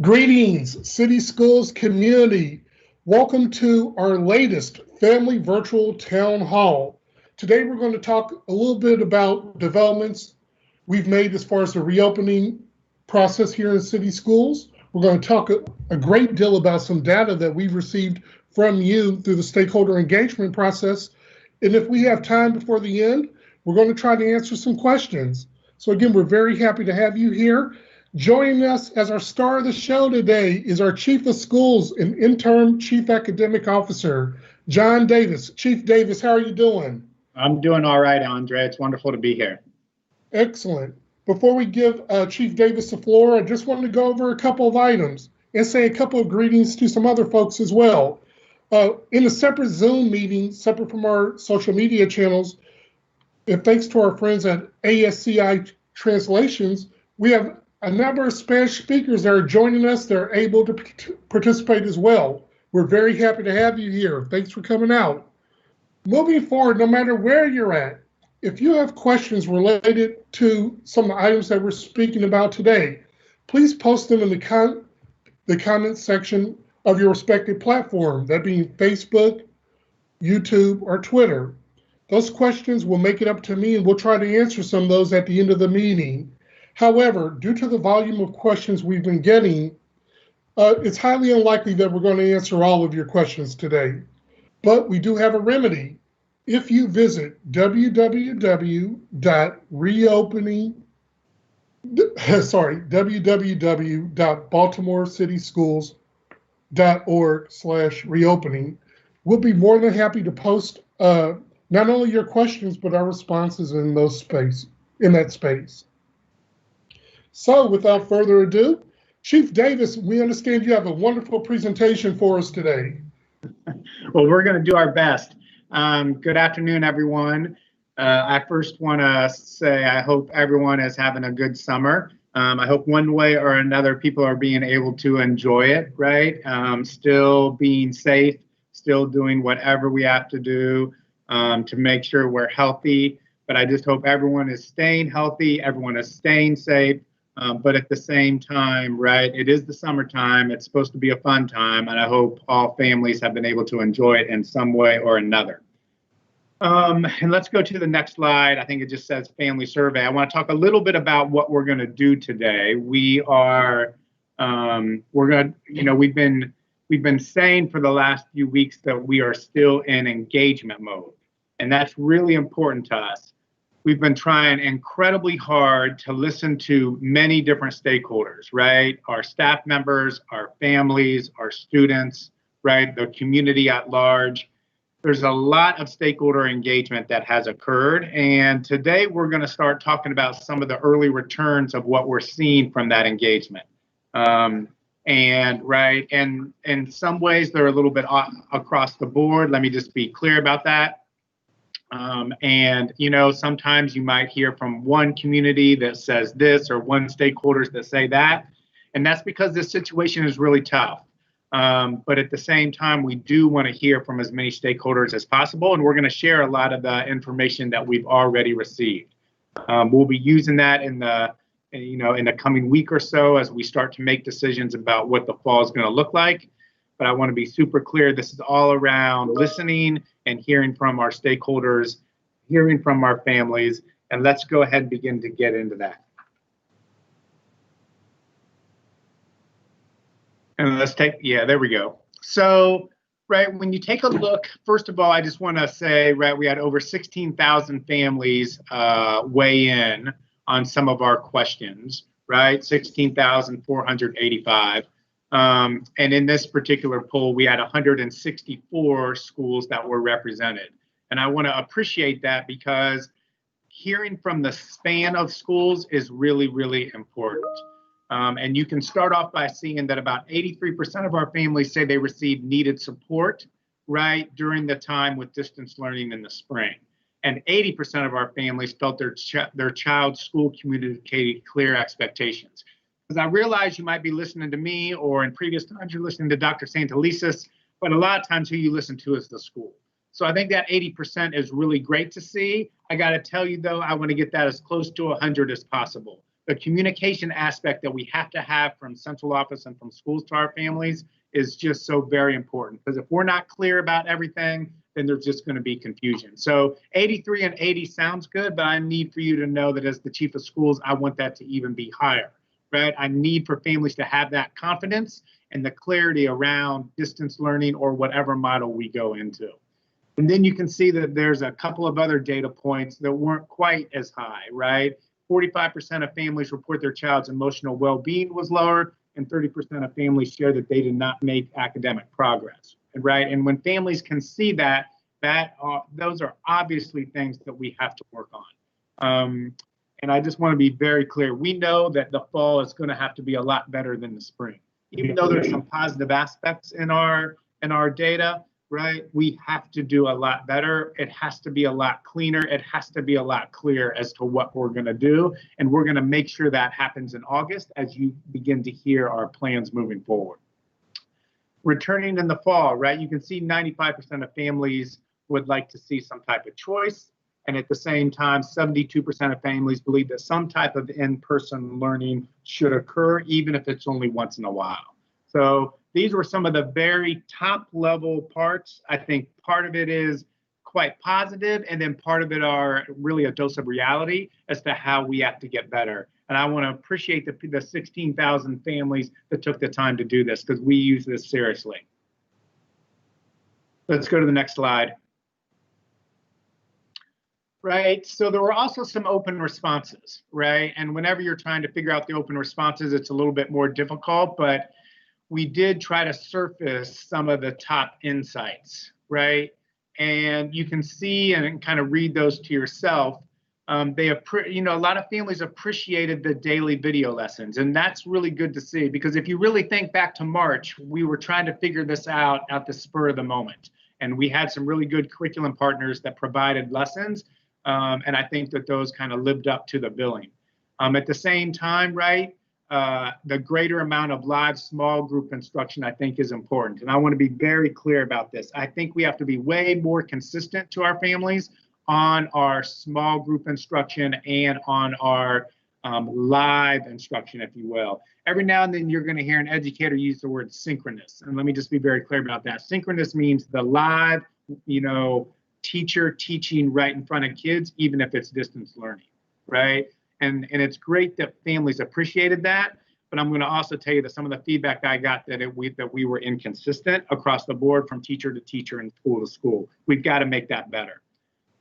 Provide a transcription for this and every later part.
Greetings, City Schools community. Welcome to our latest family virtual town hall. Today we're going to talk a little bit about developments we've made as far as the reopening process here in City Schools. We're going to talk a great deal about some data that we've received from you through the stakeholder engagement process. And if we have time before the end, we're going to try to answer some questions. So again, we're very happy to have you here. Joining us as our star of the show today is our Chief of Schools and Interim Chief Academic Officer, John Davis. Chief Davis, how are you doing? I'm doing all right, Andre. It's wonderful to be here. Excellent. Before we give Chief Davis the floor, I just wanted to go over a couple of items and say a couple of greetings to some other folks as well. In a separate Zoom meeting, separate from our social media channels, and thanks to our friends at ASCI Translations, we have a number of Spanish speakers that are joining us. They're able to participate as well. We're very happy to have you here. Thanks for coming out. Moving forward, no matter where you're at, if you have questions related to some of the items that we're speaking about today, please post them in the comment section of your respective platform, that being Facebook, YouTube, or Twitter. Those questions will make it up to me, and we'll try to answer some of those at the end of the meeting. However, due to the volume of questions we've been getting, it's highly unlikely that we're going to answer all of your questions today. But we do have a remedy. If you visit www.baltimorecityschools.org/reopening, we'll be more than happy to post not only your questions, but our responses in that space. So without further ado, Chief Davis, we understand you have a wonderful presentation for us today. Well, we're going to do our best. Good afternoon, everyone. I first want to say I hope everyone is having a good summer. I hope one way or another people are being able to enjoy it, right? Still being safe, still doing whatever we have to do to make sure we're healthy. But I just hope everyone is staying healthy, everyone is staying safe. But at the same time, right, it is the summertime. It's supposed to be a fun time, and I hope all families have been able to enjoy it in some way or another. And let's go to the next slide. I think it just says family survey. I want to talk a little bit about what we're going to do today. We've been saying for the last few weeks that we are still in engagement mode, and that's really important to us. We've been trying incredibly hard to listen to many different stakeholders, right? Our staff members, our families, our students, right? The community at large. There's a lot of stakeholder engagement that has occurred. And today we're going to start talking about some of the early returns of what we're seeing from that engagement. And in some ways, they're a little bit across the board. Let me just be clear about that. Sometimes you might hear from one community that says this or one stakeholders that say that. And that's because this situation is really tough. But at the same time, we do want to hear from as many stakeholders as possible. And we're going to share a lot of the information that we've already received. We'll be using that in the coming week or so as we start to make decisions about what the fall is going to look like. But I want to be super clear. This is all around listening and hearing from our stakeholders, hearing from our families. And let's go ahead and begin to get into that. And there we go. So, right, when you take a look, first of all, I just want to say, right, we had over 16,000 families weigh in on some of our questions, right? 16,485. And in this particular poll, we had 164 schools that were represented. And I want to appreciate that because hearing from the span of schools is really, really important. And you can start off by seeing that about 83% of our families say they received needed support, right, during the time with distance learning in the spring. And 80% of our families felt their child's school communicated clear expectations. Because I realize you might be listening to me, or in previous times you're listening to Dr. Santelises, but a lot of times who you listen to is the school. So I think that 80% is really great to see. I got to tell you, though, I want to get that as close to 100 as possible. the communication aspect that we have to have from central office and from schools to our families is just so very important, because if we're not clear about everything, then there's just going to be confusion. So 83 and 80 sounds good, but I need for you to know that as the chief of schools, I want that to even be higher, right? I need for families to have that confidence and the clarity around distance learning or whatever model we go into. And then you can see that there's a couple of other data points that weren't quite as high, right? 45% of families report their child's emotional well-being was lower, and 30% of families share that they did not make academic progress, right? And when families can see that, those are obviously things that we have to work on. And I just want to be very clear. We know that the fall is going to have to be a lot better than the spring. Even though there's some positive aspects in our data, right? We have to do a lot better. It has to be a lot cleaner. It has to be a lot clearer as to what we're going to do. And we're going to make sure that happens in August as you begin to hear our plans moving forward. Returning in the fall, right? You can see 95% of families would like to see some type of choice. And at the same time, 72% of families believe that some type of in-person learning should occur, even if it's only once in a while. So these were some of the very top level parts. I think part of it is quite positive, and then part of it are really a dose of reality as to how we have to get better. And I want to appreciate the 16,000 families that took the time to do this, because we use this seriously. Let's go to the next slide. Right, so there were also some open responses, right? And whenever you're trying to figure out the open responses, it's a little bit more difficult, but we did try to surface some of the top insights, right? And you can see and kind of read those to yourself. A lot of families appreciated the daily video lessons, and that's really good to see, because if you really think back to March, we were trying to figure this out at the spur of the moment. And we had some really good curriculum partners that provided lessons. And I think that those kind of lived up to the billing. At the same time, right, the greater amount of live small group instruction, I think, is important. And I want to be very clear about this. I think we have to be way more consistent to our families on our small group instruction and on our live instruction, if you will. Every now and then you're going to hear an educator use the word synchronous. And let me just be very clear about that. Synchronous means the live, teacher teaching right in front of kids, even if it's distance learning, right? And it's great that families appreciated that, but I'm going to also tell you that some of the feedback I got that we were inconsistent across the board from teacher to teacher and school to school. We've got to make that better.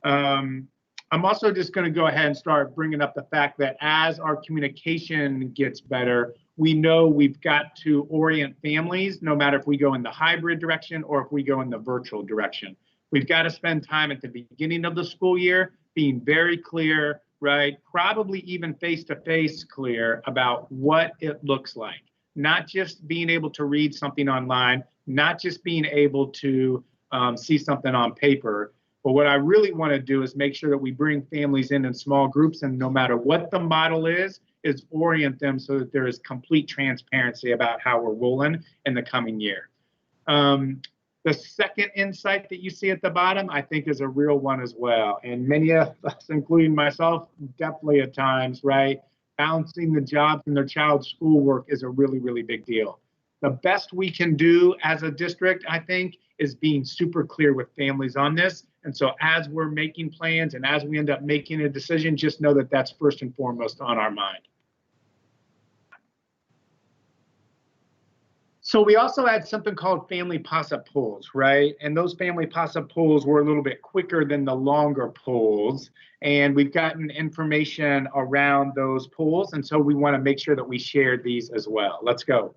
I'm also just going to go ahead and start bringing up the fact that as our communication gets better, we know we've got to orient families, no matter if we go in the hybrid direction or if we go in the virtual direction. We've got to spend time at the beginning of the school year being very clear, right? Probably even face-to-face clear about what it looks like. Not just being able to read something online, not just being able to see something on paper. But what I really want to do is make sure that we bring families in small groups, and no matter what the model is orient them so that there is complete transparency about how we're rolling in the coming year. The second insight that you see at the bottom, I think, is a real one as well. And many of us, including myself, definitely at times, right? Balancing the jobs and their child's schoolwork is a really, really big deal. The best we can do as a district, I think, is being super clear with families on this. And so as we're making plans and as we end up making a decision, just know that that's first and foremost on our mind. So we also had something called family Possip polls, right? And those family Possip polls were a little bit quicker than the longer polls. And we've gotten information around those polls. And so we want to make sure that we share these as well. Let's go.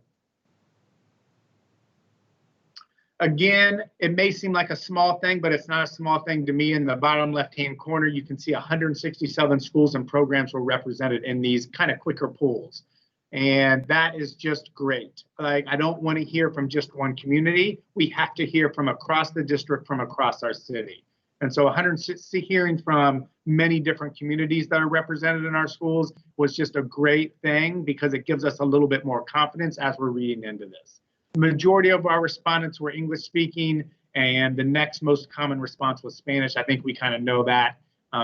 Again, it may seem like a small thing, but it's not a small thing to me. In the bottom left-hand corner, you can see 167 schools and programs were represented in these kind of quicker polls. And that is just great. Like, I don't want to hear from just one community. We have to hear from across the district, from across our city. And so 160 hearing from many different communities that are represented in our schools was just a great thing, because it gives us a little bit more confidence as we're reading into this. The majority of our respondents were English speaking, and the next most common response was Spanish. I think we kind of know that.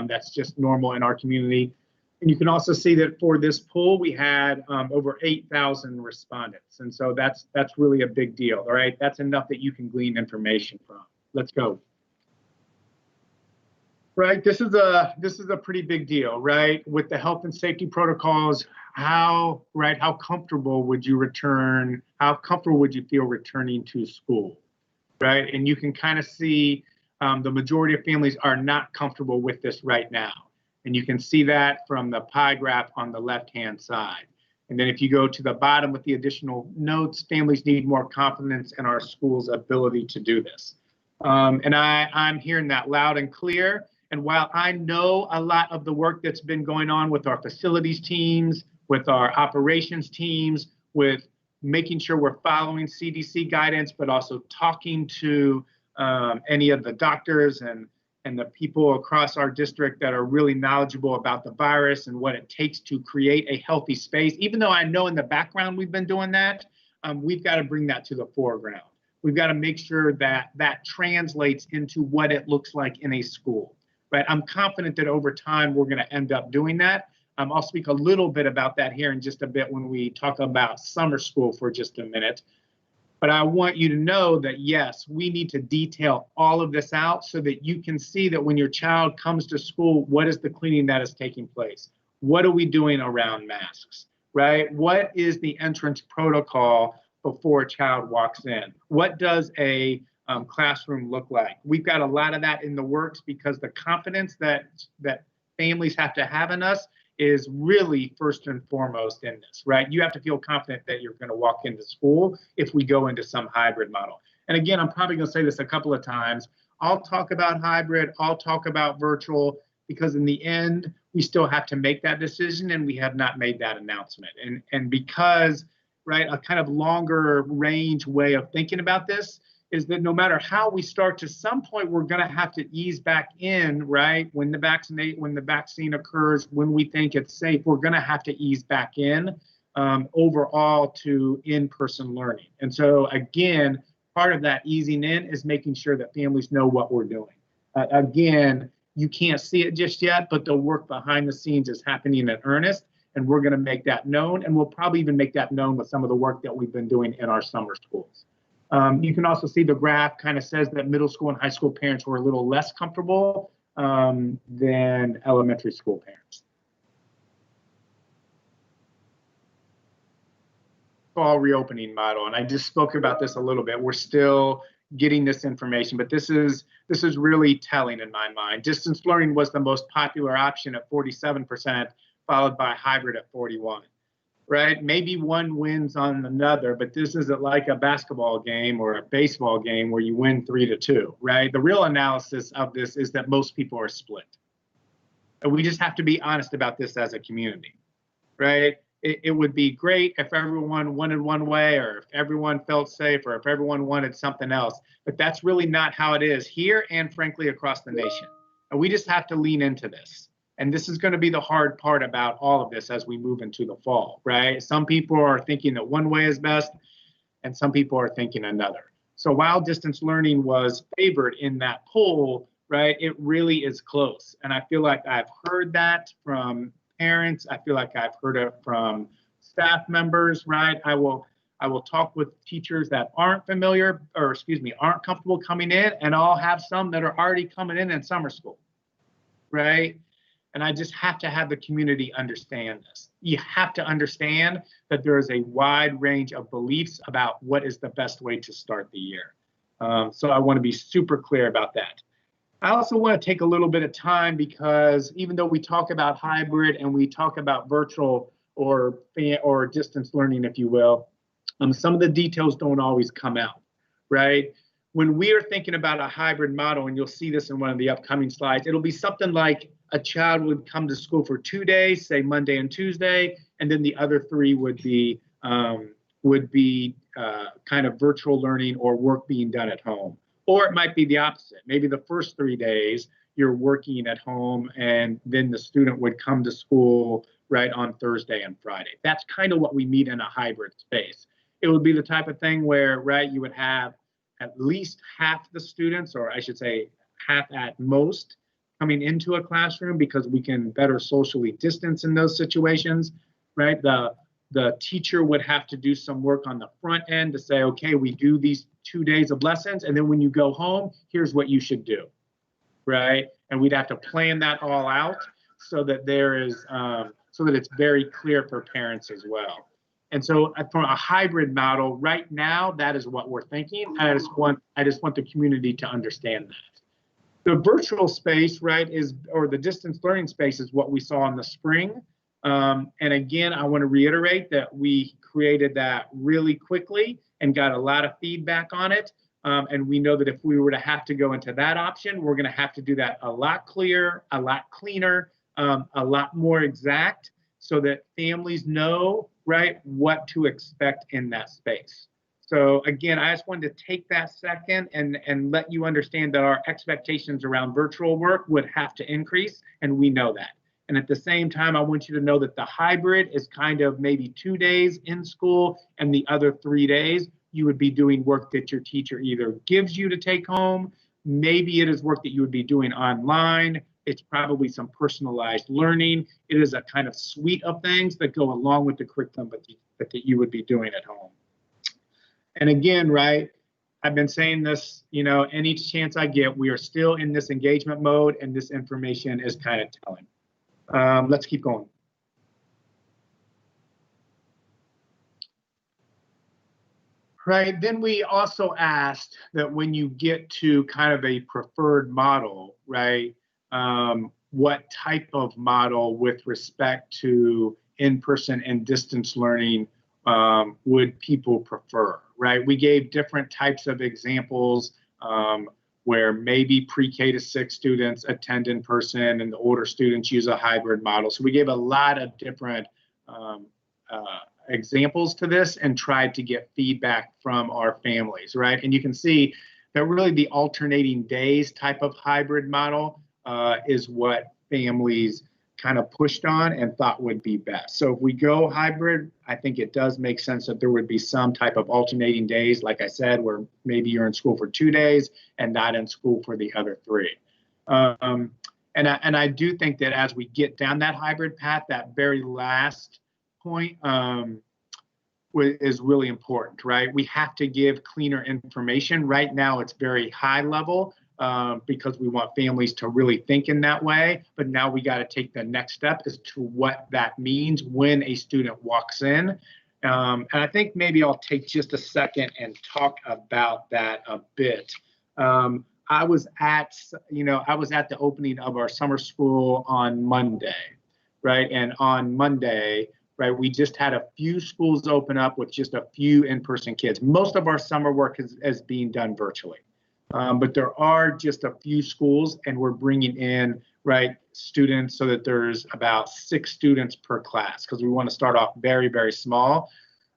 That's just normal in our community. And you can also see that for this poll, we had over 8,000 respondents. And so that's really a big deal, all right? That's enough that you can glean information from. Let's go. Right, this is a pretty big deal, right? With the health and safety protocols, how comfortable would you return? How comfortable would you feel returning to school, right? And you can kind of see the majority of families are not comfortable with this right now. And you can see that from the pie graph on the left-hand side. And then if you go to the bottom with the additional notes, families need more confidence in our school's ability to do this. And I'm hearing that loud and clear. And while I know a lot of the work that's been going on with our facilities teams, with our operations teams, with making sure we're following CDC guidance, but also talking to any of the doctors and the people across our district that are really knowledgeable about the virus and what it takes to create a healthy space. Even though I know in the background we've been doing that, we've got to bring that to the foreground. We've got to make sure that that translates into what it looks like in a school. Right, I'm confident that over time we're going to end up doing that. I'll speak a little bit about that here in just a bit when we talk about summer school for just a minute. But I want you to know that, yes, we need to detail all of this out so that you can see that when your child comes to school, what is the cleaning that is taking place? What are we doing around masks, right? What is the entrance protocol before a child walks in? What does a classroom look like? We've got a lot of that in the works because the confidence that families have to have in us is really first and foremost in this, right? You have to feel confident that you're going to walk into school if we go into some hybrid model. And again, I'm probably going to say this a couple of times. I'll talk about hybrid, I'll talk about virtual, because in the end, we still have to make that decision and we have not made that announcement. And because, right, a kind of longer range way of thinking about this is that no matter how we start, to some point we're going to have to ease back in, right? When the vaccine occurs, when we think it's safe, we're going to have to ease back in overall to in-person learning. And so again, part of that easing in is making sure that families know what we're doing. Again, you can't see it just yet, but the work behind the scenes is happening in earnest, and we're going to make that known, and we'll probably even make that known with some of the work that we've been doing in our summer schools. You can also see the graph kind of says that middle school and high school parents were a little less comfortable than elementary school parents. Fall reopening model, and I just spoke about this a little bit. We're still getting this information, but this is really telling in my mind. Distance learning was the most popular option at 47%, followed by hybrid at 41%. Right? Maybe one wins on another, but this isn't like a basketball game or a baseball game where you win 3-2, right? The real analysis of this is that most people are split. And we just have to be honest about this as a community, right? It would be great if everyone wanted one way, or if everyone felt safe, or if everyone wanted something else, but that's really not how it is here and frankly across the nation. And we just have to lean into this. And this is going to be the hard part about all of this as we move into the fall, right? Some people are thinking that one way is best, and some people are thinking another. So while distance learning was favored in that poll, right, it really is close. And I feel like I've heard that from parents. I feel like I've heard it from staff members, right? I will talk with teachers that aren't familiar, or excuse me, aren't comfortable coming in, and I'll have some that are already coming in summer school, right? And I just have to have the community understand this. You have to understand that there is a wide range of beliefs about what is the best way to start the year. So I want to be super clear about that. I also want to take a little bit of time because even though we talk about hybrid and we talk about virtual or distance learning, if you will, some of the details don't always come out, right? When we are thinking about a hybrid model, and you'll see this in one of the upcoming slides, it'll be something like a child would come to school for 2 days, say Monday and Tuesday, and then the other 3 would be kind of virtual learning or work being done at home. Or it might be the opposite. Maybe the first 3 days you're working at home, and then the student would come to school right on Thursday and Friday. That's kind of what we meet in a hybrid space. It would be the type of thing where, right, you would have at least half the students, or I should say half at most, coming into a classroom because we can better socially distance in those situations, right? The teacher would have to do some work on the front end to say, okay, we do these 2 days of lessons, and then when you go home, here's what you should do, right? And we'd have to plan that all out so that there is, so that it's very clear for parents as well. And so from a hybrid model, right now, that is what we're thinking. I just want the community to understand that. The virtual space, right, or the distance learning space is what we saw in the spring. And again, I want to reiterate that we created that really quickly and got a lot of feedback on it. And we know that if we were to have to go into that option, we're going to have to do that a lot clearer, a lot cleaner, a lot more exact, so that families know, right, what to expect in that space. So again, I just wanted to take that second and let you understand that our expectations around virtual work would have to increase, and we know that. And at the same time, I want you to know that the hybrid is kind of maybe 2 days in school, and the other 3 days you would be doing work that your teacher either gives you to take home, maybe it is work that you would be doing online, it's probably some personalized learning. It is a kind of suite of things that go along with the curriculum that you would be doing at home. And again, right, I've been saying this, you know, any chance I get, we are still in this engagement mode, and this information is kind of telling. Let's keep going. Right, then we also asked that when you get to kind of a preferred model, right, what type of model with respect to in-person and distance learning would people prefer, right? We gave different types of examples where maybe pre-K to 6 students attend in person and the older students use a hybrid model. So we gave a lot of different examples to this and tried to get feedback from our families, right? And you can see that really the alternating days type of hybrid model is what families kind of pushed on and thought would be best. So if we go hybrid, I think it does make sense that there would be some type of alternating days, like I said, where maybe you're in school for 2 days and not in school for the other 3. And I do think that as we get down that hybrid path, that very last point is really important, right? We have to give cleaner information. Right now, it's very high level because we want families to really think in that way. But now we got to take the next step as to what that means when a student walks in. And I think maybe I'll take just a second and talk about that a bit. I was at the opening of our summer school on Monday, right? And on Monday, right, we just had a few schools open up with just a few in-person kids. Most of our summer work is being done virtually. But there are just a few schools, and we're bringing in, right, students so that there's about 6 students per class because we want to start off very, very small.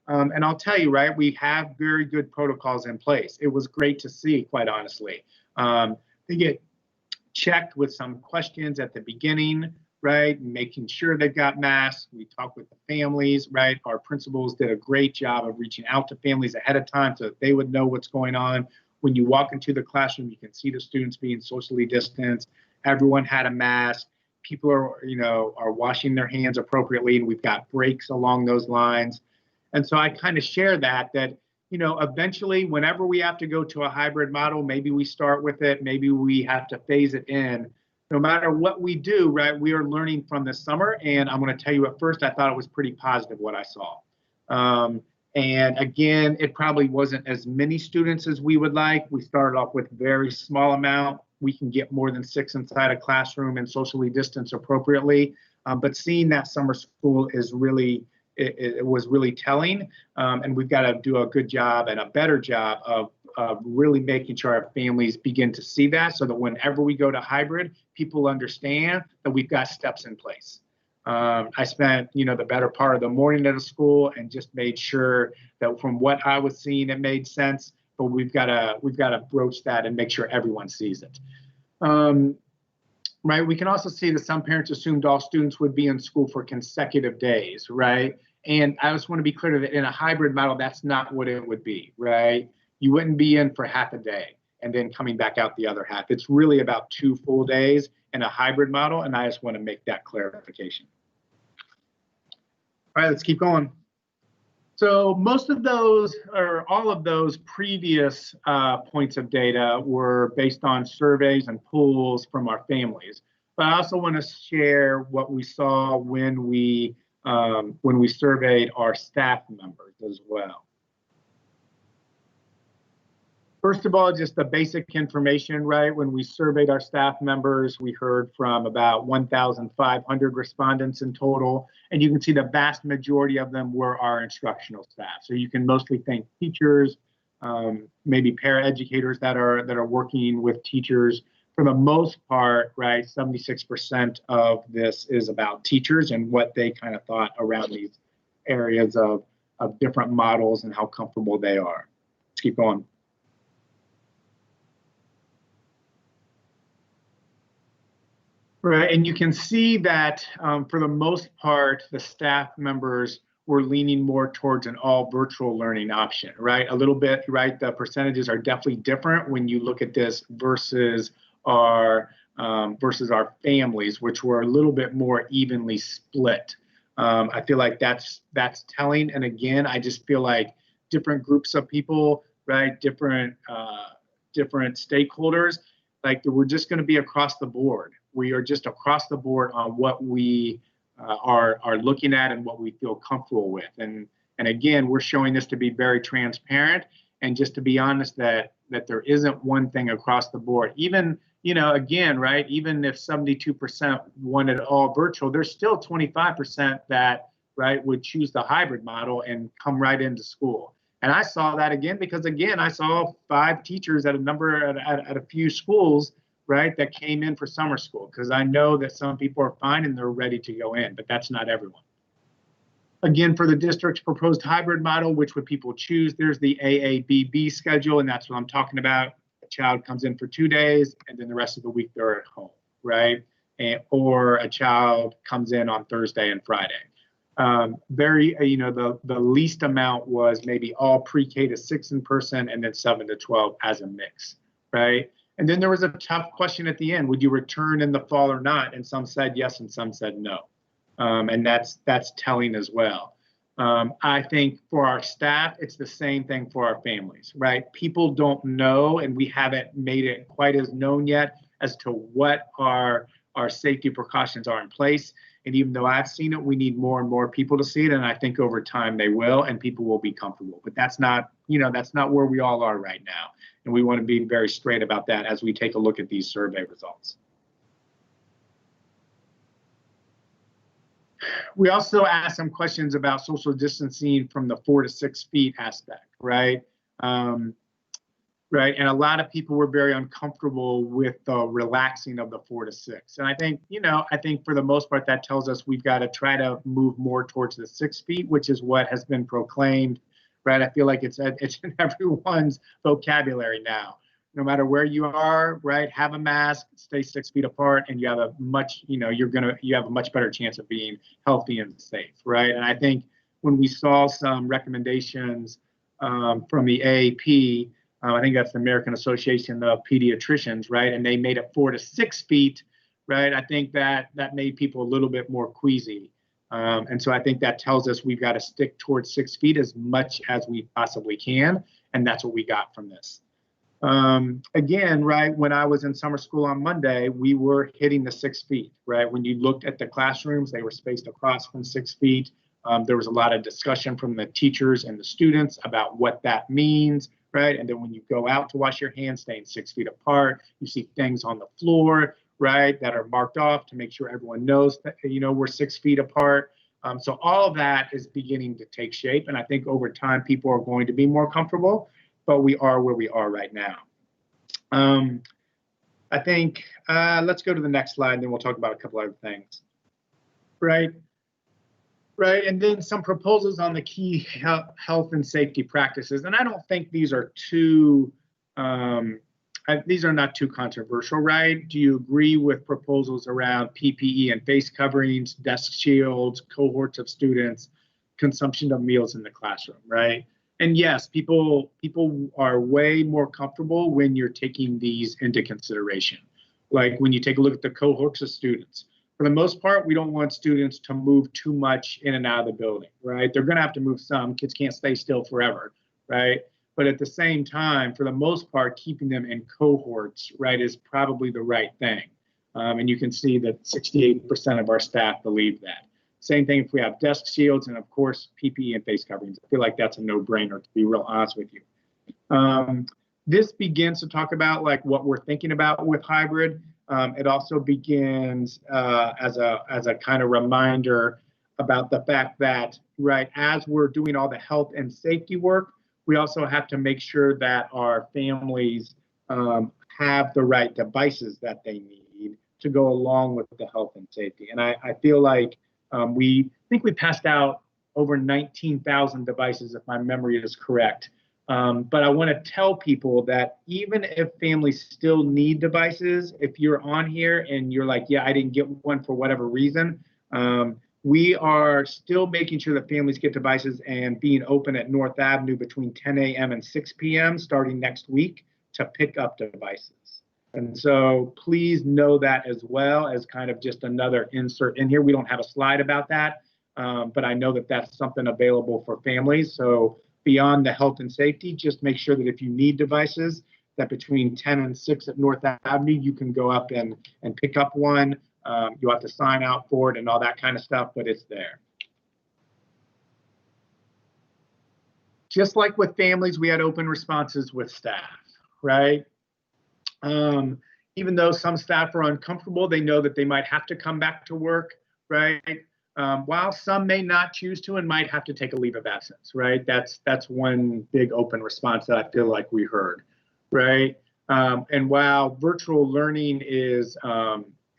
And I'll tell you, right, we have very good protocols in place. It was great to see, quite honestly. They get checked with some questions at the beginning, right, making sure they've got masks. We talk with the families, right? Our principals did a great job of reaching out to families ahead of time so that they would know what's going on. When you walk into the classroom, you can see the students being socially distanced. Everyone had a mask. People are washing their hands appropriately, and we've got breaks along those lines. And so I kind of share that eventually, whenever we have to go to a hybrid model, maybe we start with it, maybe we have to phase it in. No matter what we do, right, we are learning from this summer. And I'm going to tell you at first, I thought it was pretty positive what I saw. And again, it probably wasn't as many students as we would like. We started off with very small amount. We can get more than 6 inside a classroom and socially distance appropriately. But seeing that summer school is really, it was really telling. And we've got to do a good job and a better job of really making sure our families begin to see that so that whenever we go to hybrid, people understand that we've got steps in place. I spent, the better part of the morning at a school and just made sure that from what I was seeing, it made sense. But we've got to broach that and make sure everyone sees it. Right. We can also see that some parents assumed all students would be in school for consecutive days. Right. And I just want to be clear that in a hybrid model, that's not what it would be. Right. You wouldn't be in for half a day. and then coming back out the other half. It's really about 2 full days in a hybrid model, and I just want to make that clarification. All right, let's keep going. So most of those, or all of those previous points of data were based on surveys and polls from our families. But I also want to share what we saw when we surveyed our staff members as well. First of all, just the basic information, right? When we surveyed our staff members, we heard from about 1,500 respondents in total, and you can see the vast majority of them were our instructional staff. So you can mostly thank teachers, maybe paraeducators that are working with teachers. For the most part, right, 76% of this is about teachers and what they kind of thought around these areas of different models and how comfortable they are. Let's keep going. Right, and you can see that for the most part, the staff members were leaning more towards an all virtual learning option, right? A little bit, right? The percentages are definitely different when you look at this versus our families, which were a little bit more evenly split. I feel like that's telling. And again, I just feel like different groups of people, right? Different stakeholders, like we're just going to be across the board. We are just across the board on what we are looking at and what we feel comfortable with. And again, we're showing this to be very transparent and just to be honest that there isn't one thing across the board. Even, again, right, even if 72% wanted all virtual, there's still 25% that, right, would choose the hybrid model and come right into school. And I saw that again because, again, I saw 5 teachers at a few schools, right, that came in for summer school, because I know that some people are fine and they're ready to go in, but that's not everyone. Again, for the district's proposed hybrid model, which would people choose? There's the AABB schedule, and that's what I'm talking about. A child comes in for 2 days, and then the rest of the week they're at home, right? Or a child comes in on Thursday and Friday. The least amount was maybe all pre-K to 6 in person, and then 7 to 12 as a mix, right? And then there was a tough question at the end: would you return in the fall or not? And some said yes, and some said no. And that's telling as well. I think for our staff, it's the same thing for our families, right? People don't know, and we haven't made it quite as known yet as to what our safety precautions are in place. And even though I've seen it, we need more and more people to see it. And I think over time they will, and people will be comfortable. But that's not where we all are right now. And we want to be very straight about that as we take a look at these survey results. We also asked some questions about social distancing from the 4 to 6 feet aspect, right? Right, and a lot of people were very uncomfortable with the relaxing of the 4 to 6. And I think for the most part that tells us we've got to try to move more towards the 6 feet, which is what has been proclaimed, right? I feel like it's in everyone's vocabulary now. No matter where you are, right? Have a mask, stay 6 feet apart, and you have a much better chance of being healthy and safe, right? And I think when we saw some recommendations from the AAP, I think that's the American Association of Pediatricians, right? And they made it 4 to 6 feet, right? I think that made people a little bit more queasy. And so I think that tells us we've got to stick towards 6 feet as much as we possibly can. And that's what we got from this. Again, right, when I was in summer school on Monday, we were hitting the 6 feet, right? When you looked at the classrooms, they were spaced across from 6 feet. There was a lot of discussion from the teachers and the students about what that means, right? And then when you go out to wash your hands, staying 6 feet apart, you see things on the floor, right, that are marked off to make sure everyone knows that, we're 6 feet apart. So all of that is beginning to take shape. And I think over time, people are going to be more comfortable, but we are where we are right now. I think, let's go to the next slide, and then we'll talk about a couple other things, right? Right, and then some proposals on the key health and safety practices. And I don't think these are not too controversial, right? Do you agree with proposals around PPE and face coverings, desk shields, cohorts of students, consumption of meals in the classroom, right? And yes, people are way more comfortable when you're taking these into consideration. Like when you take a look at the cohorts of students. For the most part, we don't want students to move too much in and out of the building, right? They're going to have to move some. Kids can't stay still forever, right? But at the same time, for the most part, keeping them in cohorts, right, is probably the right thing. And you can see that 68% of our staff believe that. Same thing if we have desk shields and, of course, PPE and face coverings. I feel like that's a no-brainer, to be real honest with you. This begins to talk about like what we're thinking about with hybrid. It also begins as a kind of reminder about the fact that, right, as we're doing all the health and safety work, we also have to make sure that our families have the right devices that they need to go along with the health and safety. And I feel like we passed out over 19,000 devices, if my memory is correct. But I want to tell people that even if families still need devices, if you're on here and you're like, yeah, I didn't get one for whatever reason, we are still making sure that families get devices and being open at North Avenue between 10 a.m. and 6 p.m. starting next week to pick up devices. And so please know that as well as kind of just another insert in here. We don't have a slide about that, but I know that that's something available for families. So beyond the health and safety, just make sure that if you need devices, that between 10 and 6 at North Avenue, you can go up and pick up one. You have to sign out for it and all that kind of stuff, but it's there. Just like with families, we had open responses with staff, right? Even though some staff are uncomfortable, they know that they might have to come back to work, right? While some may not choose to and might have to take a leave of absence, right? That's one big open response that I feel like we heard, right? And while virtual learning is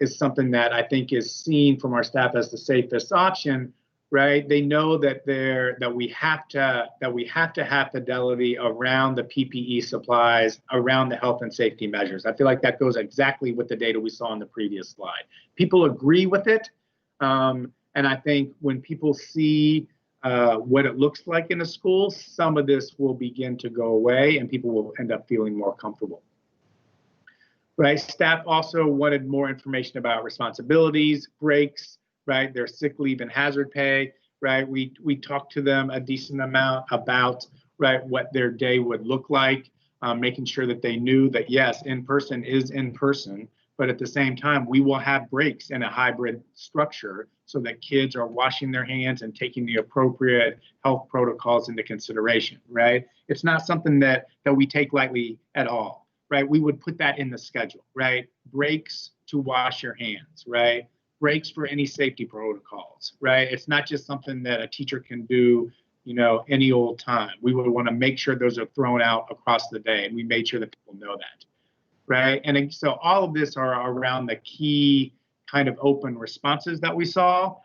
something that I think is seen from our staff as the safest option, right? They know that we have to have fidelity around the PPE supplies, around the health and safety measures. I feel like that goes exactly with the data we saw on the previous slide. People agree with it. And I think when people see what it looks like in a school, some of this will begin to go away and people will end up feeling more comfortable. Right? Staff also wanted more information about responsibilities, breaks, right? Their sick leave and hazard pay, right? We talked to them a decent amount about, right, what their day would look like, making sure that they knew that, yes, in-person is in-person, but at the same time, we will have breaks in a hybrid structure so that kids are washing their hands and taking the appropriate health protocols into consideration, right? It's not something that we take lightly at all, right? We would put that in the schedule, right? Breaks to wash your hands, right? Breaks for any safety protocols, right? It's not just something that a teacher can do, you know, any old time. We would want to make sure those are thrown out across the day, and we made sure that people know that, right? And so all of this are around the key kind of open responses that we saw.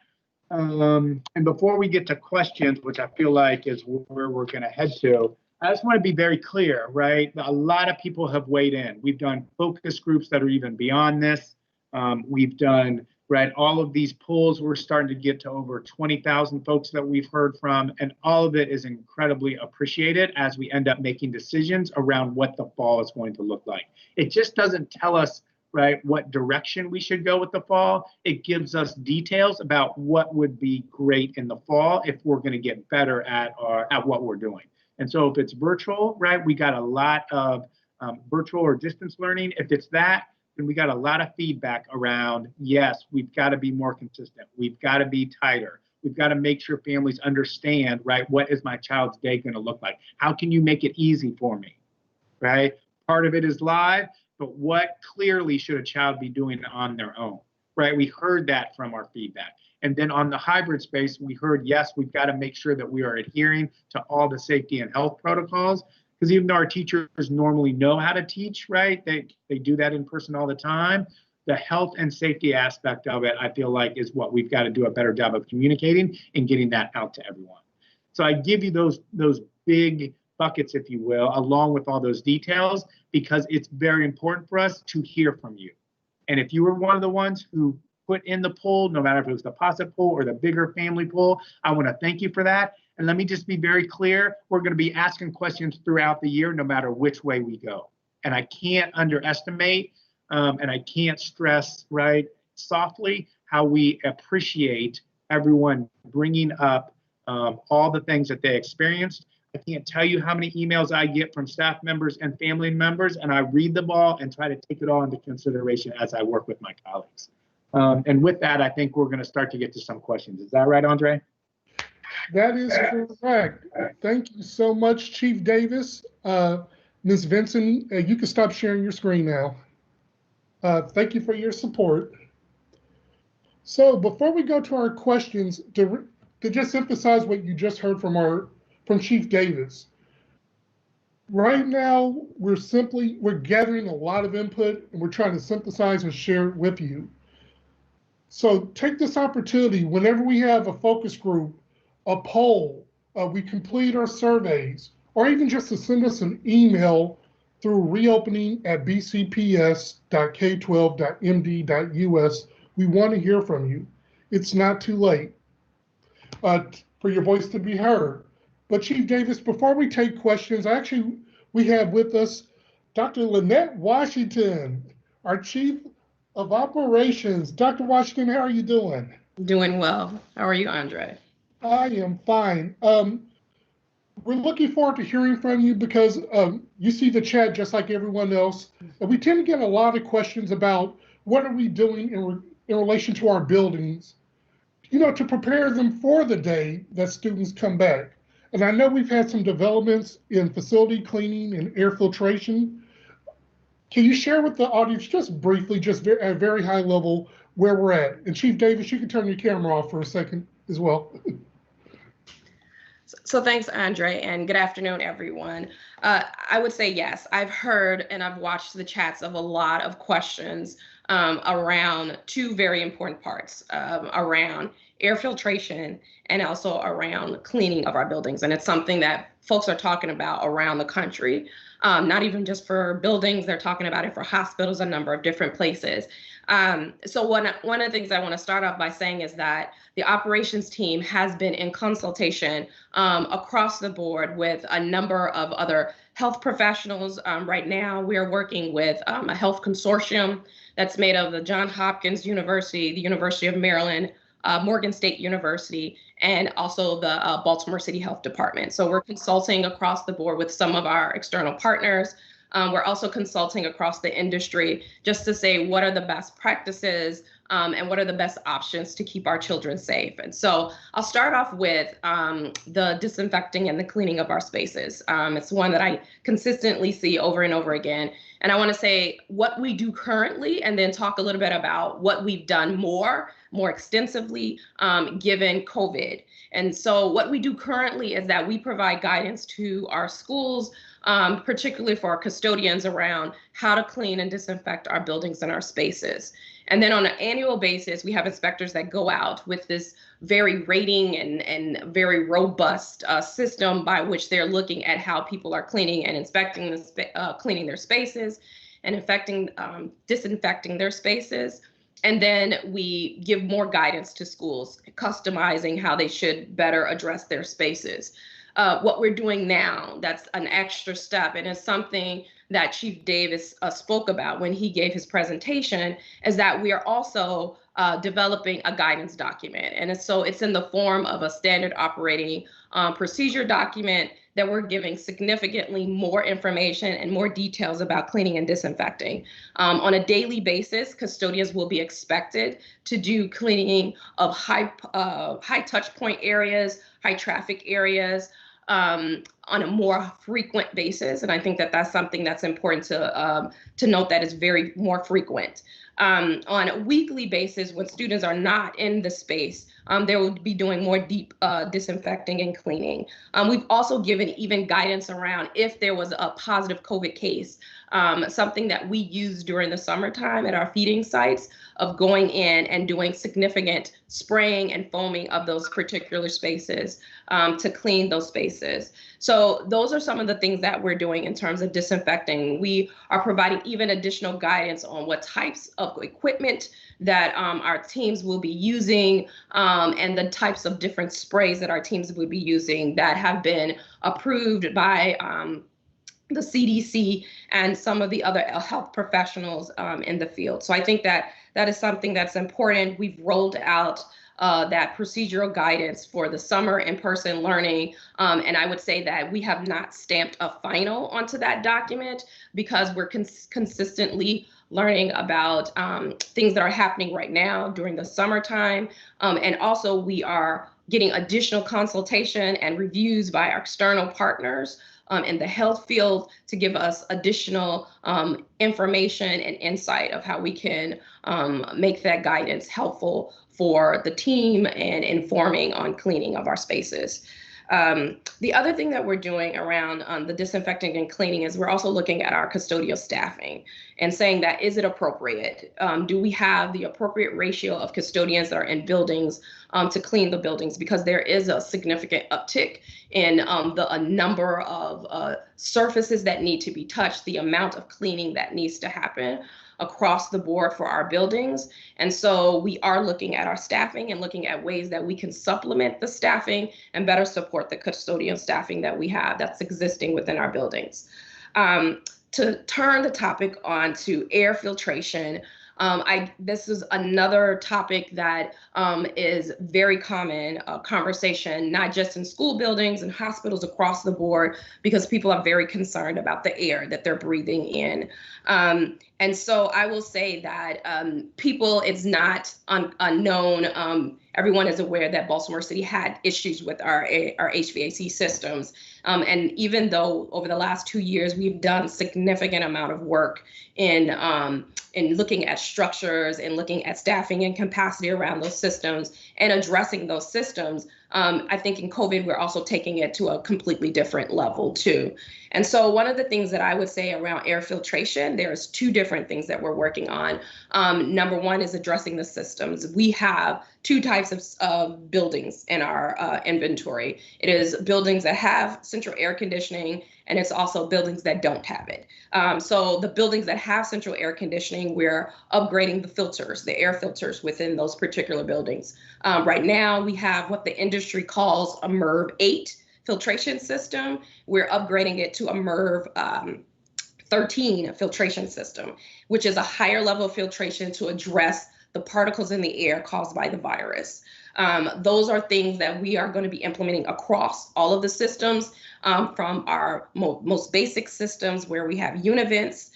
And before we get to questions, which I feel like is where we're going to head to, I just want to be very clear, right? A lot of people have weighed in. We've done focus groups that are even beyond this. We've done, right, all of these polls. We're starting to get to over 20,000 folks that we've heard from, and all of it is incredibly appreciated as we end up making decisions around what the fall is going to look like. It just doesn't tell us, right, what direction we should go with the fall. It gives us details about what would be great in the fall if we're going to get better at what we're doing. And so if it's virtual, right, we got a lot of virtual or distance learning. If it's that, then we got a lot of feedback around, yes, we've got to be more consistent. We've got to be tighter. We've got to make sure families understand, right, what is my child's day going to look like? How can you make it easy for me, right? Part of it is live, but what clearly should a child be doing on their own, right? We heard that from our feedback. And then on the hybrid space, we heard, yes, we've got to make sure that we are adhering to all the safety and health protocols, because even though our teachers normally know how to teach, right, they do that in person all the time, the health and safety aspect of it, I feel like, is what we've got to do a better job of communicating and getting that out to everyone. So I give you those big buckets, if you will, along with all those details, because it's very important for us to hear from you. And if you were one of the ones who put in the poll, no matter if it was the Possip poll or the bigger family poll, I want to thank you for that. And let me just be very clear, we're going to be asking questions throughout the year, no matter which way we go. And I can't underestimate and I can't stress, right, softly, how we appreciate everyone bringing up all the things that they experienced. I can't tell you how many emails I get from staff members and family members, and I read them all and try to take it all into consideration as I work with my colleagues. And with that, I think we're going to start to get to some questions. Is that right, Andre? That is correct. Thank you so much, Chief Davis. Ms. Vinson, you can stop sharing your screen now. Thank you for your support. So before we go to our questions, to just emphasize what you just heard from Chief Davis. Right now, we're gathering a lot of input and we're trying to synthesize and share it with you. So take this opportunity whenever we have a focus group, a poll, we complete our surveys, or even just to send us an email through reopening@bcps.k12.md.us. We want to hear from you. It's not too late for your voice to be heard. But Chief Davis, before we take questions, we have with us Dr. Lynette Washington, our Chief of Operations. Dr. Washington, how are you doing? Doing well. How are you, Andre? I am fine. We're looking forward to hearing from you because you see the chat just like everyone else. And we tend to get a lot of questions about what are we doing in relation to our buildings, to prepare them for the day that students come back. And I know we've had some developments in facility cleaning and air filtration. Can you share with the audience just briefly, just at a very high level, where we're at? And Chief Davis, you can turn your camera off for a second as well. So thanks, Andre, and good afternoon, everyone. I would say yes, I've heard and I've watched the chats of a lot of questions around two very important parts, around air filtration and also around cleaning of our buildings. And it's something that folks are talking about around the country, not even just for buildings, they're talking about it for hospitals, a number of different places. So one of the things I want to start off by saying is that the operations team has been in consultation across the board with a number of other health professionals. Right now, we are working with a health consortium that's made of the Johns Hopkins University, the University of Maryland, Morgan State University, and also the Baltimore City Health Department. So we're consulting across the board with some of our external partners. We're also consulting across the industry just to say what are the best practices and what are the best options to keep our children safe. And so I'll start off with the disinfecting and the cleaning of our spaces. It's one that I consistently see over and over again. And I want to say what we do currently and then talk a little bit about what we've done more extensively given COVID. And so what we do currently is that we provide guidance to our schools, particularly for our custodians around how to clean and disinfect our buildings and our spaces. And then on an annual basis, we have inspectors that go out with this very rating and very robust system by which they're looking at how people are cleaning and inspecting cleaning their spaces and disinfecting their spaces. And then we give more guidance to schools, customizing how they should better address their spaces. What we're doing now, that's an extra step, and it's something that Chief Davis spoke about when he gave his presentation, is that we are also developing a guidance document. And it's in the form of a standard operating procedure document that we're giving significantly more information and more details about cleaning and disinfecting. On a daily basis, custodians will be expected to do cleaning of high touch point areas, high traffic areas, on a more frequent basis. And I think that that's something that's important to note, that is very more frequent. On a weekly basis, when students are not in the space, they will be doing more deep disinfecting and cleaning. We've also given even guidance around if there was a positive COVID case, something that we use during the summertime at our feeding sites, of going in and doing significant spraying and foaming of those particular spaces to clean those spaces. So those are some of the things that we're doing in terms of disinfecting. We are providing even additional guidance on what types of of equipment that our teams will be using, and the types of different sprays that our teams will be using that have been approved by the CDC and some of the other health professionals in the field. So I think that that is something that's important. We've rolled out that procedural guidance for the summer in-person learning. And I would say that we have not stamped a final onto that document because we're consistently learning about things that are happening right now during the summertime. And also we are getting additional consultation and reviews by our external partners in the health field to give us additional information and insight of how we can make that guidance helpful for the team and informing on cleaning of our spaces. The other thing that we're doing around the disinfecting and cleaning is we're also looking at our custodial staffing and saying that, is it appropriate? Do we have the appropriate ratio of custodians that are in buildings to clean the buildings? Because there is a significant uptick in the number of surfaces that need to be touched, the amount of cleaning that needs to happen across the board for our buildings. And so we are looking at our staffing and looking at ways that we can supplement the staffing and better support the custodial staffing that we have that's existing within our buildings. To turn the topic on to air filtration, this is another topic that is very common conversation, not just in school buildings and hospitals across the board, because people are very concerned about the air that they're breathing in. And so I will say that people, it's not unknown. Everyone is aware that Baltimore City had issues with our HVAC systems. And even though over the last 2 years, we've done a significant amount of work in looking at structures and looking at staffing and capacity around those systems and addressing those systems, I think in COVID, we're also taking it to a completely different level too. And so one of the things that I would say around air filtration, there's 2 different things that we're working on. Number one is addressing the systems. We have 2 types of buildings in our inventory. It is buildings that have central air conditioning, and it's also buildings that don't have it. So the buildings that have central air conditioning, we're upgrading the filters, the air filters within those particular buildings. Right now, we have what the industry calls a MERV 8 filtration system. We're upgrading it to a MERV 13 filtration system, which is a higher level of filtration to address the particles in the air caused by the virus. Those are things that we are going to be implementing across all of the systems, from our most basic systems where we have univents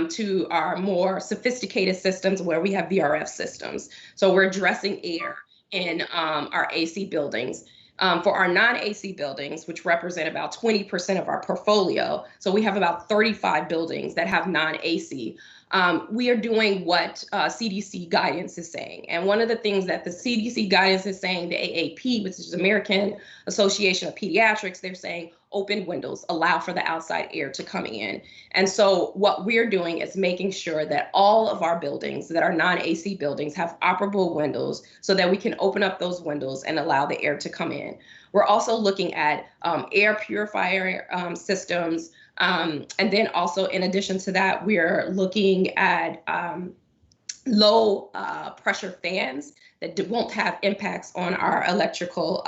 to our more sophisticated systems where we have VRF systems. So we're addressing air in our AC buildings. For our non-AC buildings, which represent about 20% of our portfolio, so we have about 35 buildings that have non-AC, we are doing what CDC guidance is saying. And one of the things that the CDC guidance is saying, the AAP, which is American Association of Pediatrics, they're saying open windows, allow for the outside air to come in. And so what we're doing is making sure that all of our buildings that are non-AC buildings have operable windows so that we can open up those windows and allow the air to come in. We're also looking at air purifier systems. And then also, in addition to that, we're looking at low pressure fans that won't have impacts on our electrical,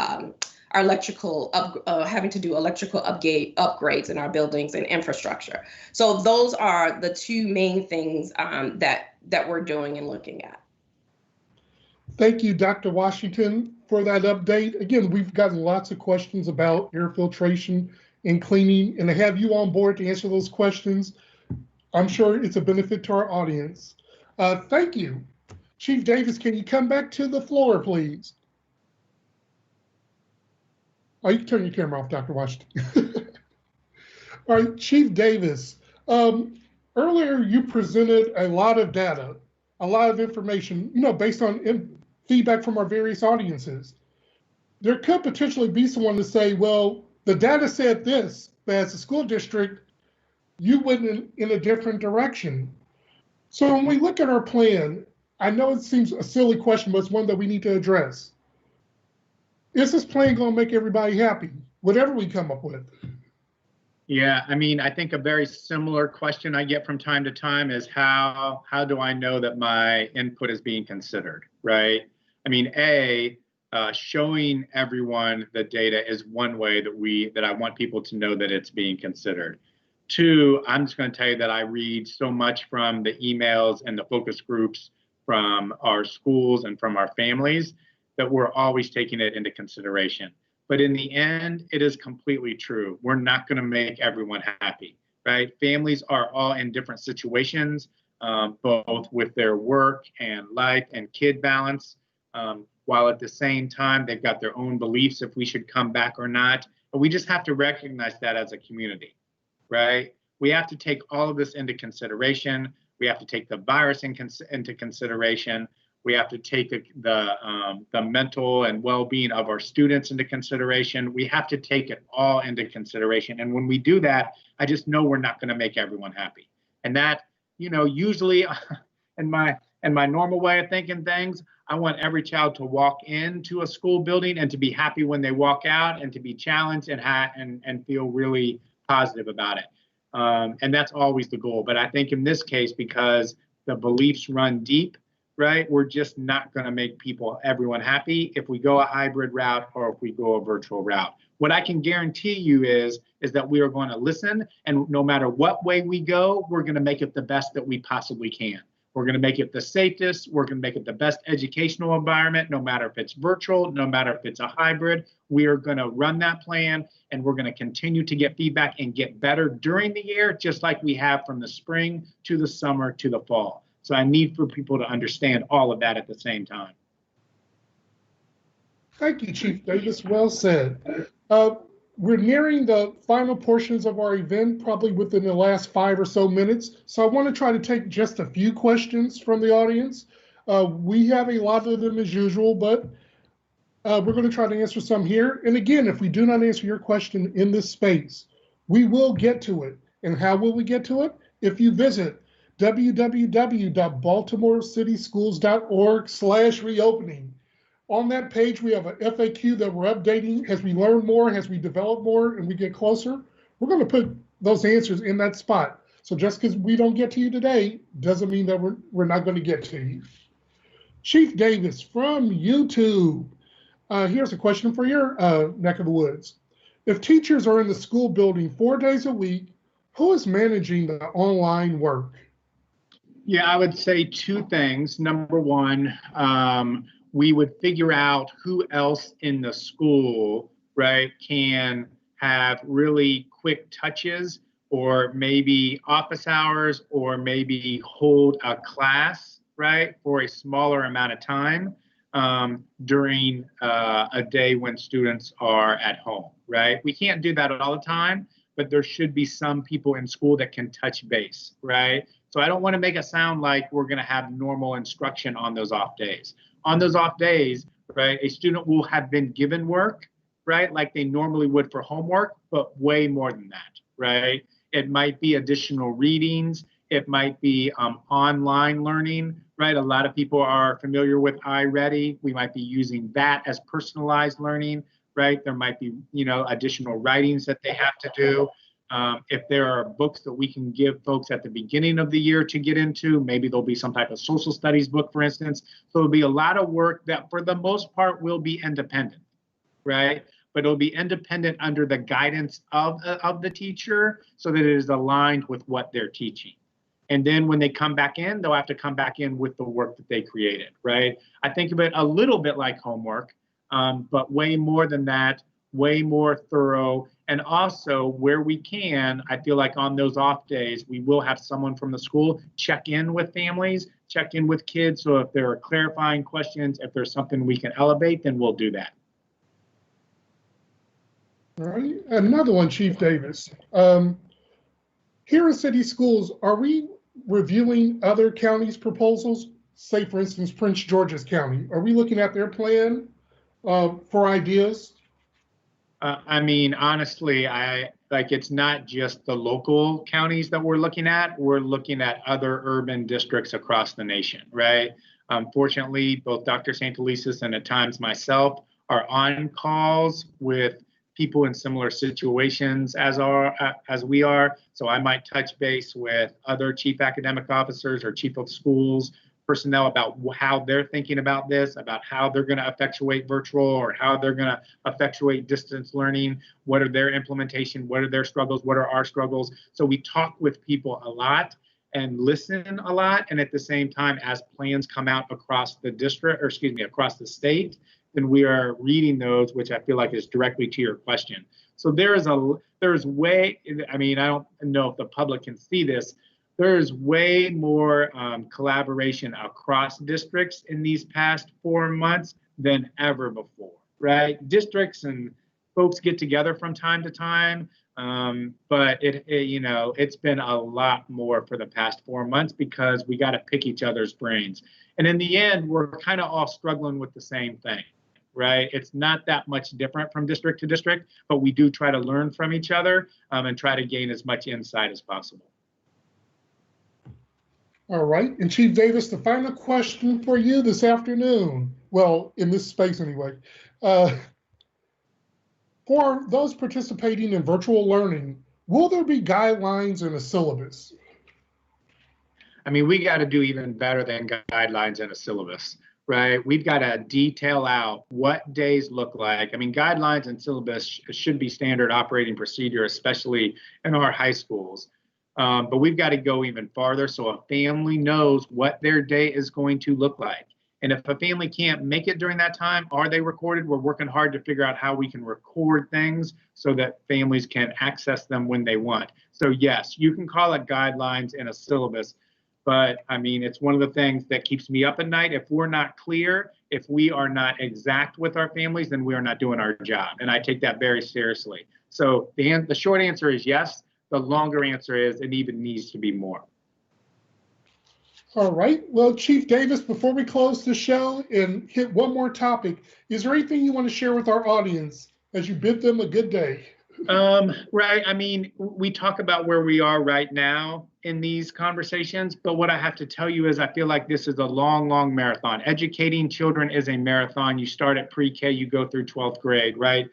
having to do electrical upgrades in our buildings and infrastructure. So those are the 2 main things that we're doing and looking at. Thank you, Dr. Washington, for that update. Again, we've gotten lots of questions about air filtration and cleaning, and to have you on board to answer those questions, I'm sure it's a benefit to our audience. Thank you. Chief Davis, can you come back to the floor, please? Oh, you can turn your camera off, Dr. Washington. All right, Chief Davis, earlier you presented a lot of data, a lot of information, based on feedback from our various audiences. There could potentially be someone to say, well, the data said this, but as a school district, you went in a different direction. So when we look at our plan, I know it seems a silly question, but it's one that we need to address. Is this plan going to make everybody happy, whatever we come up with? Yeah, I mean, I think a very similar question I get from time to time is how do I know that my input is being considered, right? I mean, showing everyone the data is one way that I want people to know that it's being considered. Two, I'm just going to tell you that I read so much from the emails and the focus groups from our schools and from our families that we're always taking it into consideration. But in the end, it is completely true. We're not going to make everyone happy, right? Families are all in different situations, both with their work and life and kid balance, while at the same time, they've got their own beliefs if we should come back or not. But we just have to recognize that as a community, right? We have to take all of this into consideration. We have to take the virus into consideration. We have to take the mental and well-being of our students into consideration. We have to take it all into consideration. And when we do that, I just know we're not going to make everyone happy. And that, usually in my normal way of thinking things, I want every child to walk into a school building and to be happy when they walk out and to be challenged and feel really positive about it. And that's always the goal. But I think in this case, because the beliefs run deep, right, we're just not going to make everyone happy if we go a hybrid route or if we go a virtual route. What I can guarantee you is that we are going to listen, and no matter what way we go, we're going to make it the best that we possibly can. We're going to make it the safest. We're going to make it the best educational environment, no matter if it's virtual, no matter if it's a hybrid. We are going to run that plan, and we're going to continue to get feedback and get better during the year, just like we have from the spring to the summer to the fall. So I need for people to understand all of that at the same time. Thank you, Chief Davis. Well said. We're nearing the final portions of our event, probably within the last 5 or so minutes. So I want to try to take just a few questions from the audience. We have a lot of them as usual, but we're going to try to answer some here. And again, if we do not answer your question in this space, we will get to it. And how will we get to it? If you visit www.baltimorecityschools.org/reopening. On that page, we have an FAQ that we're updating as we learn more, as we develop more, and we get closer. We're going to put those answers in that spot. So just because we don't get to you today doesn't mean that we're not going to get to you. Chief Davis from YouTube. Here's a question for your neck of the woods. If teachers are in the school building 4 days a week, who is managing the online work? Yeah, I would say two things. Number one, we would figure out who else in the school, right, can have really quick touches, or maybe office hours, or maybe hold a class, right, for a smaller amount of time during a day when students are at home, right? We can't do that all the time, but there should be some people in school that can touch base, right? So I don't want to make it sound like we're going to have normal instruction on those off days. On those off days, right, a student will have been given work, right, like they normally would for homework, but way more than that, right? It might be additional readings. It might be online learning, right? A lot of people are familiar with iReady. We might be using that as personalized learning, right? There might be, additional writings that they have to do. If there are books that we can give folks at the beginning of the year to get into, maybe there'll be some type of social studies book, for instance. So there'll be a lot of work that for the most part will be independent, right? But it'll be independent under the guidance of the teacher so that it is aligned with what they're teaching. And then when they come back in, they'll have to come back in with the work that they created, right? I think of it a little bit like homework, but way more than that, way more thorough. And also where we can, I feel like on those off days, we will have someone from the school check in with families, check in with kids. So if there are clarifying questions, if there's something we can elevate, then we'll do that. All right, another one, Chief Davis. Here in city schools, are we reviewing other counties' proposals? Say, for instance, Prince George's County. Are we looking at their plan for ideas? I mean, honestly, it's not just the local counties that we're looking at. We're looking at other urban districts across the nation, right? Fortunately, both Dr. St. Elisis and at times myself are on calls with people in similar situations as we are. So I might touch base with other chief academic officers or chief of schools personnel about how they're thinking about this, about how they're going to effectuate virtual or how they're going to effectuate distance learning. What are their implementation? What are their struggles? What are our struggles? So we talk with people a lot and listen a lot. And at the same time, as plans come out across the district, or excuse me, across the state, then we are reading those, which I feel like is directly to your question. So there's way, I mean, I don't know if the public can see this, there's way more collaboration across districts in these past 4 months than ever before, right? Districts and folks get together from time to time, but it's been a lot more for the past 4 months because we got to pick each other's brains. And in the end, we're kind of all struggling with the same thing, right? It's not that much different from district to district, but we do try to learn from each other and try to gain as much insight as possible. All right, and Chief Davis, the final question for you this afternoon, well, in this space anyway. For those participating in virtual learning, will there be guidelines and a syllabus? I mean, we got to do even better than guidelines and a syllabus, right? We've got to detail out what days look like. I mean, guidelines and syllabus should be standard operating procedure, especially in our high schools. But we've got to go even farther so a family knows what their day is going to look like. And if a family can't make it during that time, are they recorded? We're working hard to figure out how we can record things so that families can access them when they want. So yes, you can call it guidelines and a syllabus, but I mean, it's one of the things that keeps me up at night. If we're not clear, if we are not exact with our families, then we are not doing our job. And I take that very seriously. So the short answer is yes. The longer answer is it even needs to be more. All right. Well, Chief Davis, before we close the show and hit one more topic, is there anything you want to share with our audience as you bid them a good day? Right. I mean, we talk about where we are right now in these conversations, but what I have to tell you is I feel like this is a long, long marathon. Educating children is a marathon. You start at pre-K, you go through 12th grade, right?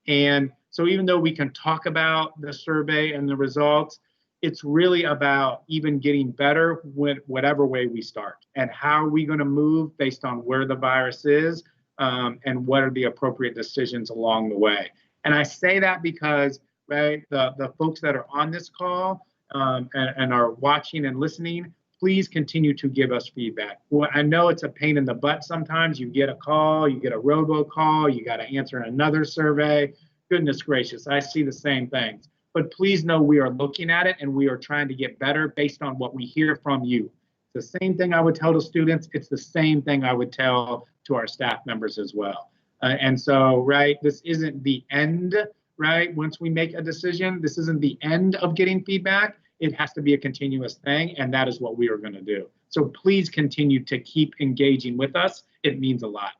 And so even though we can talk about the survey and the results, it's really about even getting better with whatever way we start. And how are we going to move based on where the virus is and what are the appropriate decisions along the way. And I say that because, right, the folks that are on this call and are watching and listening, please continue to give us feedback. Well, I know it's a pain in the butt sometimes. You get a call, you get a robocall, you got to answer another survey. Goodness gracious, I see the same things. But please know we are looking at it and we are trying to get better based on what we hear from you. The same thing I would tell to students, it's the same thing I would tell to our staff members as well. And so, right, this isn't the end, right? Once we make a decision, this isn't the end of getting feedback. It has to be a continuous thing, and that is what we are going to do. So please continue to keep engaging with us. It means a lot.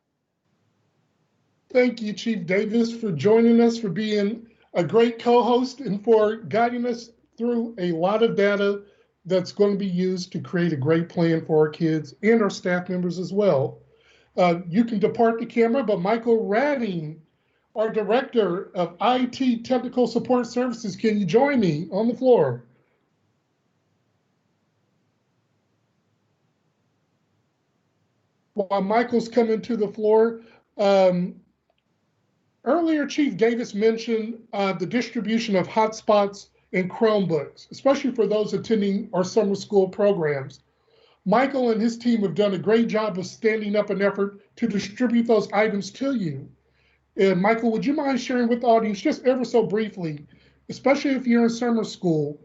Thank you, Chief Davis, for joining us, for being a great co-host, and for guiding us through a lot of data that's going to be used to create a great plan for our kids and our staff members as well. You can depart the camera, but Michael Radding, our Director of IT Technical Support Services, can you join me on the floor? While Michael's coming to the floor, earlier Chief Davis mentioned the distribution of hotspots and Chromebooks, especially for those attending our summer school programs. Michael and his team have done a great job of standing up an effort to distribute those items to you. And Michael, would you mind sharing with the audience just ever so briefly, especially if you're in summer school,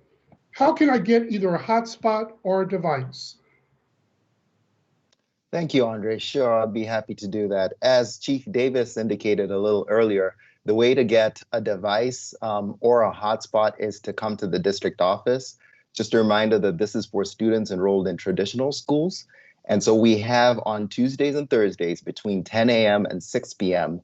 how can I get either a hotspot or a device? Thank you, Andre. Sure, I'll be happy to do that. As Chief Davis indicated a little earlier, the way to get a device or a hotspot is to come to the district office. Just a reminder that this is for students enrolled in traditional schools. And so we have on Tuesdays and Thursdays between 10 a.m. and 6 p.m.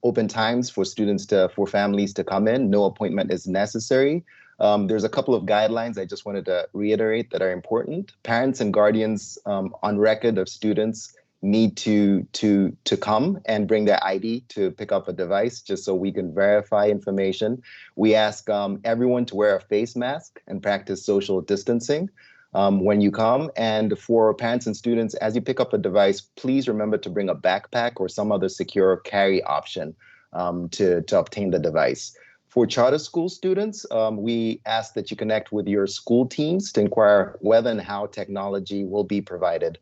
Open times for for families to come in. No appointment is necessary. There's a couple of guidelines I just wanted to reiterate that are important. Parents and guardians on record of students need to come and bring their ID to pick up a device just so we can verify information. We ask everyone to wear a face mask and practice social distancing when you come. And for parents and students, as you pick up a device, please remember to bring a backpack or some other secure carry option to obtain the device. For charter school students, we ask that you connect with your school teams to inquire whether and how technology will be provided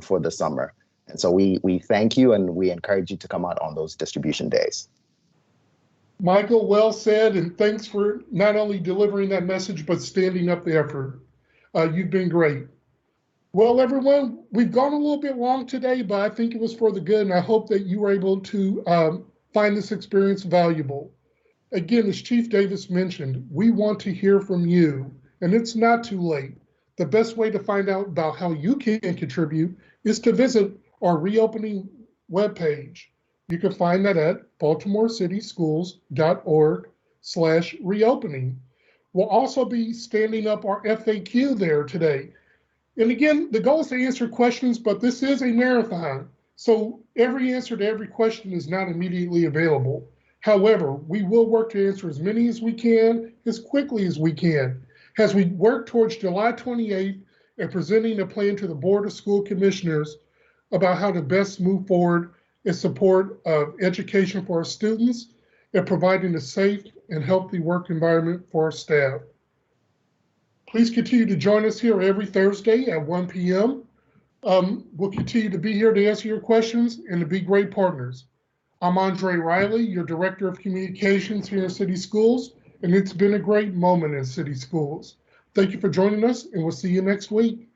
for the summer. And so we thank you and we encourage you to come out on those distribution days. Michael, well said, and thanks for not only delivering that message, but standing up the effort. You've been great. Well, everyone, we've gone a little bit long today, but I think it was for the good, and I hope that you were able to find this experience valuable. Again, as Chief Davis mentioned, we want to hear from you, and it's not too late. The best way to find out about how you can contribute is to visit our reopening webpage. You can find that at baltimorecityschools.org/reopening. We'll also be standing up our FAQ there today. And again, the goal is to answer questions, but this is a marathon. So every answer to every question is not immediately available. However, we will work to answer as many as we can, as quickly as we can, as we work towards July 28th and presenting a plan to the Board of School Commissioners about how to best move forward in support of education for our students and providing a safe and healthy work environment for our staff. Please continue to join us here every Thursday at 1 p.m. We'll continue to be here to answer your questions and to be great partners. I'm Andre Riley, your Director of Communications here at City Schools, and it's been a great moment in City Schools. Thank you for joining us, and we'll see you next week.